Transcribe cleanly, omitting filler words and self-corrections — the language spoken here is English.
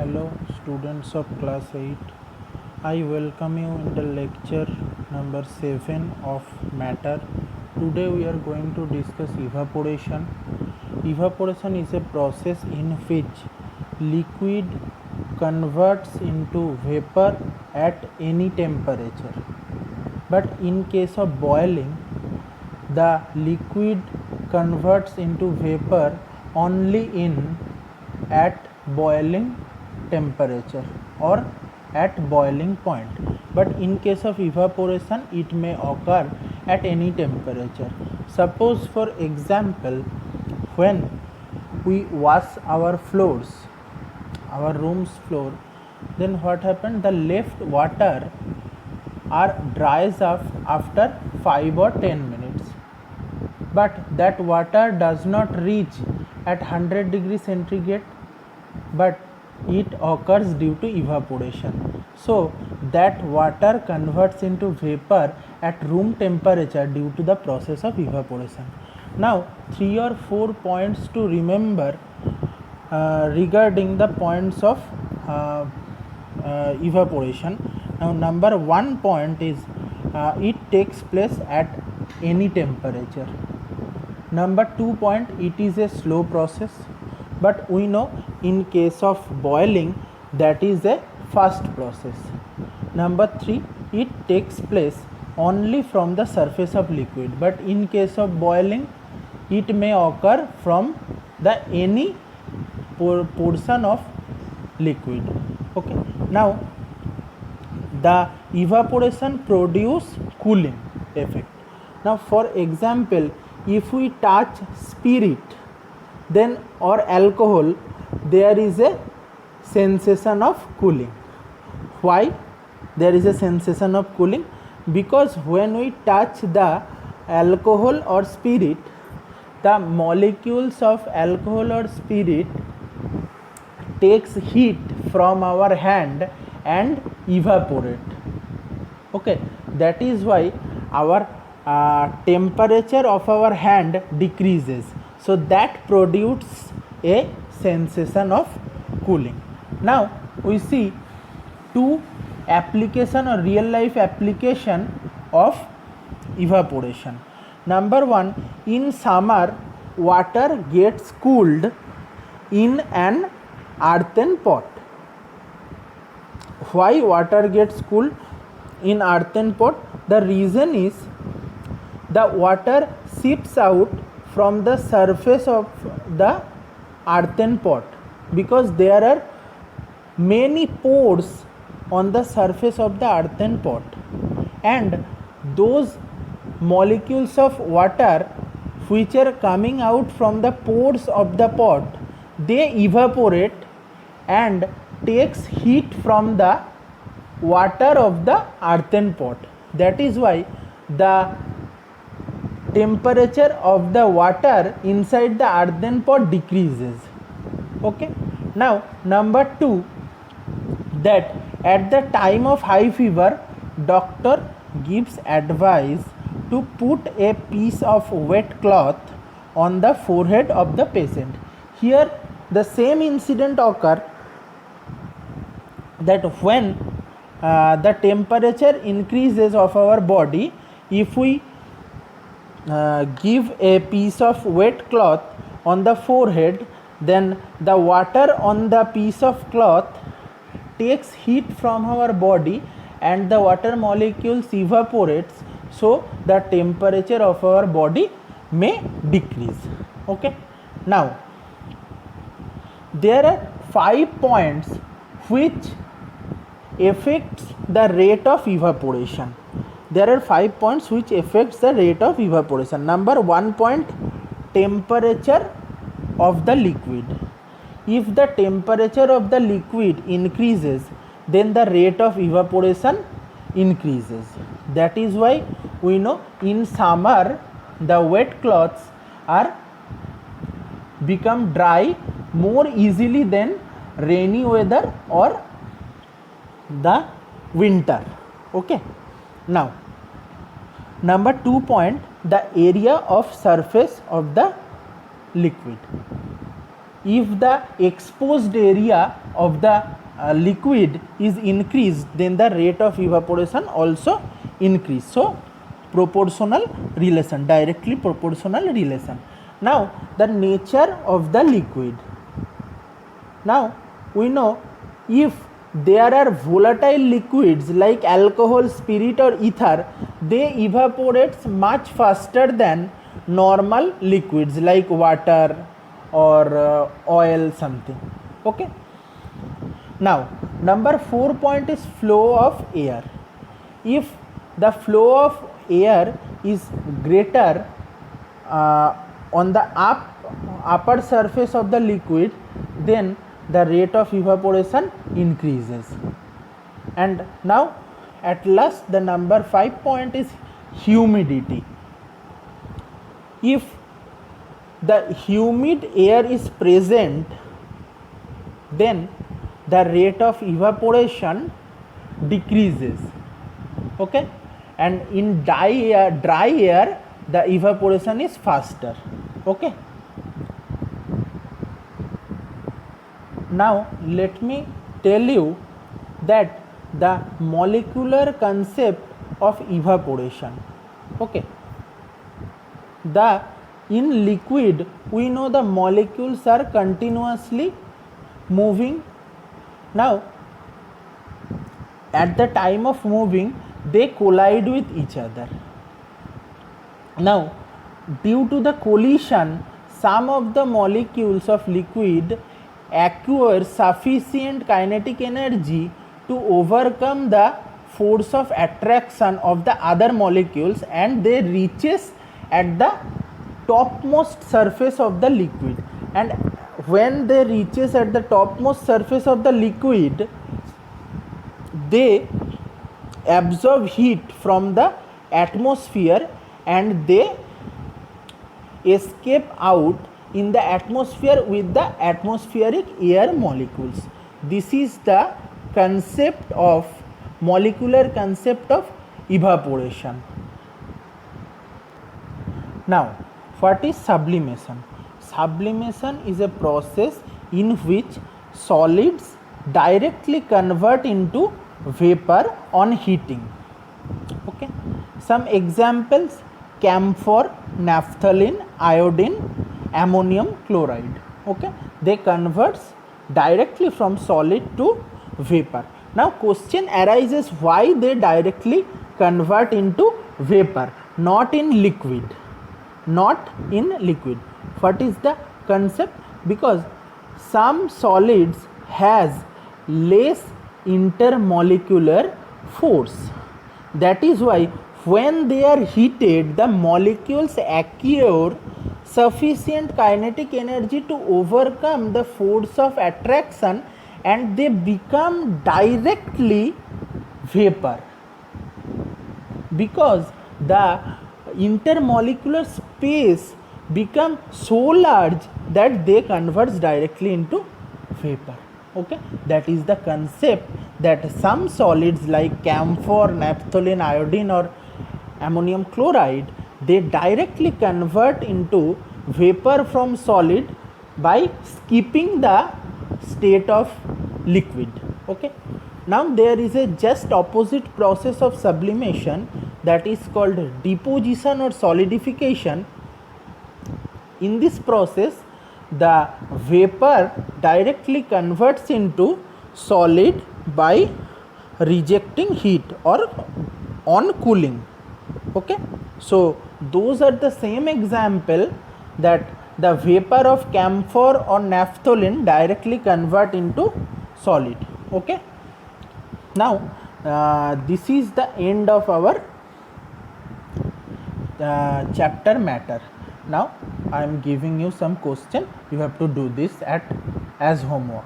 Hello students of class 8. I welcome you in the lecture number 7 of matter. Today we are going to discuss evaporation. Evaporation is a process in which liquid converts into vapor at any temperature. But in case of boiling, the liquid converts into vapor only at boiling temperature or at boiling point. But in case of evaporation, it may occur at any temperature. Suppose for example, when we wash our floors, our room's floor, then what happened? The left water dries up after 5 or 10 minutes, but that water does not reach at 100 degrees centigrade, but it occurs due to evaporation. So that water converts into vapor at room temperature due to the process of evaporation. Now 3 or 4 points to remember regarding the points of evaporation. Now number 1 point is it takes place at any temperature. Number 2 point, it is a slow process, but we know in case of boiling that is a fast process. Number 3, it takes place only from the surface of liquid, but in case of boiling it may occur from the any portion of liquid. Okay, now the evaporation produce cooling effect. Now for example, if we touch spirit then or alcohol, there is a sensation of cooling. Why there is a sensation of cooling? Because when we touch the alcohol or spirit, the molecules of alcohol or spirit takes heat from our hand and evaporate. Okay, that is why our temperature of our hand decreases, so that produces a sensation of cooling. Now we see two application or real life application of evaporation. Number 1, in summer water gets cooled in an earthen pot. Why water gets cooled in earthen pot? The reason is the water seeps out from the surface of the earthen pot, because there are many pores on the surface of the earthen pot, and those molecules of water which are coming out from the pores of the pot, they evaporate and takes heat from the water of the earthen pot. That is why the temperature of the water inside the earthen pot decreases. Okay, now number 2, that at the time of high fever, doctor gives advice to put a piece of wet cloth on the forehead of the patient. Here the same incident occur, that when the temperature increases of our body, if we give a piece of wet cloth on the forehead, then the water on the piece of cloth takes heat from our body and the water molecules evaporates, so the temperature of our body may decrease. Okay, now there are 5 points which affects the rate of evaporation. There are 5 points which affects the rate of evaporation. Number 1 point, temperature of the liquid. If the temperature of the liquid increases, then the rate of evaporation increases. That is why we know in summer the wet cloths are become dry more easily than rainy weather or the winter. Okay, now number 2 point, the area of surface of the liquid. if the exposed area of the liquid is increased, then the rate of evaporation also increase. So proportional relation, directly proportional relation. Now the nature of the liquid. Now we know if there are volatile liquids like alcohol, spirit or ether, they evaporate much faster than normal liquids like water or oil something. Okay. Now number 4 point is flow of air. If the flow of air is greater on the upper surface of the liquid, then the rate of evaporation increases. And now at last the number 5 point is humidity. If the humid air is present, then the rate of evaporation decreases. Okay, and in dry air the evaporation is faster. Okay. Now let me tell you that the molecular concept of evaporation. Okay. In liquid we know the molecules are continuously moving. Now at the time of moving they collide with each other. Now due to the collision, some of the molecules of liquid acquire sufficient kinetic energy to overcome the force of attraction of the other molecules, and they reaches at the topmost surface of the liquid. And when they reaches at the topmost surface of the liquid, they absorb heat from the atmosphere and they escape out in the atmosphere with the atmospheric air molecules. This is the concept of molecular concept of evaporation. Now what is sublimation? Sublimation is a process in which solids directly convert into vapor on heating. Okay. Some examples: camphor, naphthalene, iodine, ammonium chloride. Okay, they converts directly from solid to vapor. Now question arises, why they directly convert into vapor, not in liquid? Not in liquid. What is the concept? Because some solids has less intermolecular force. That is why when they are heated, the molecules acquire sufficient kinetic energy to overcome the force of attraction and they become directly vapor, because the intermolecular space become so large that they converts directly into vapor. Okay, that is the concept, that some solids like camphor, naphthalene, iodine or ammonium chloride, they directly convert into vapor from solid by skipping the state of liquid. Okay, now there is a just opposite process of sublimation, that is called deposition or solidification. In this process the vapor directly converts into solid by rejecting heat or on cooling. Okay, so those are the same example, that the vapor of camphor or naphthalene directly convert into solid. Okay, now this is the end of our chapter matter. Now I am giving you some question, you have to do this as homework.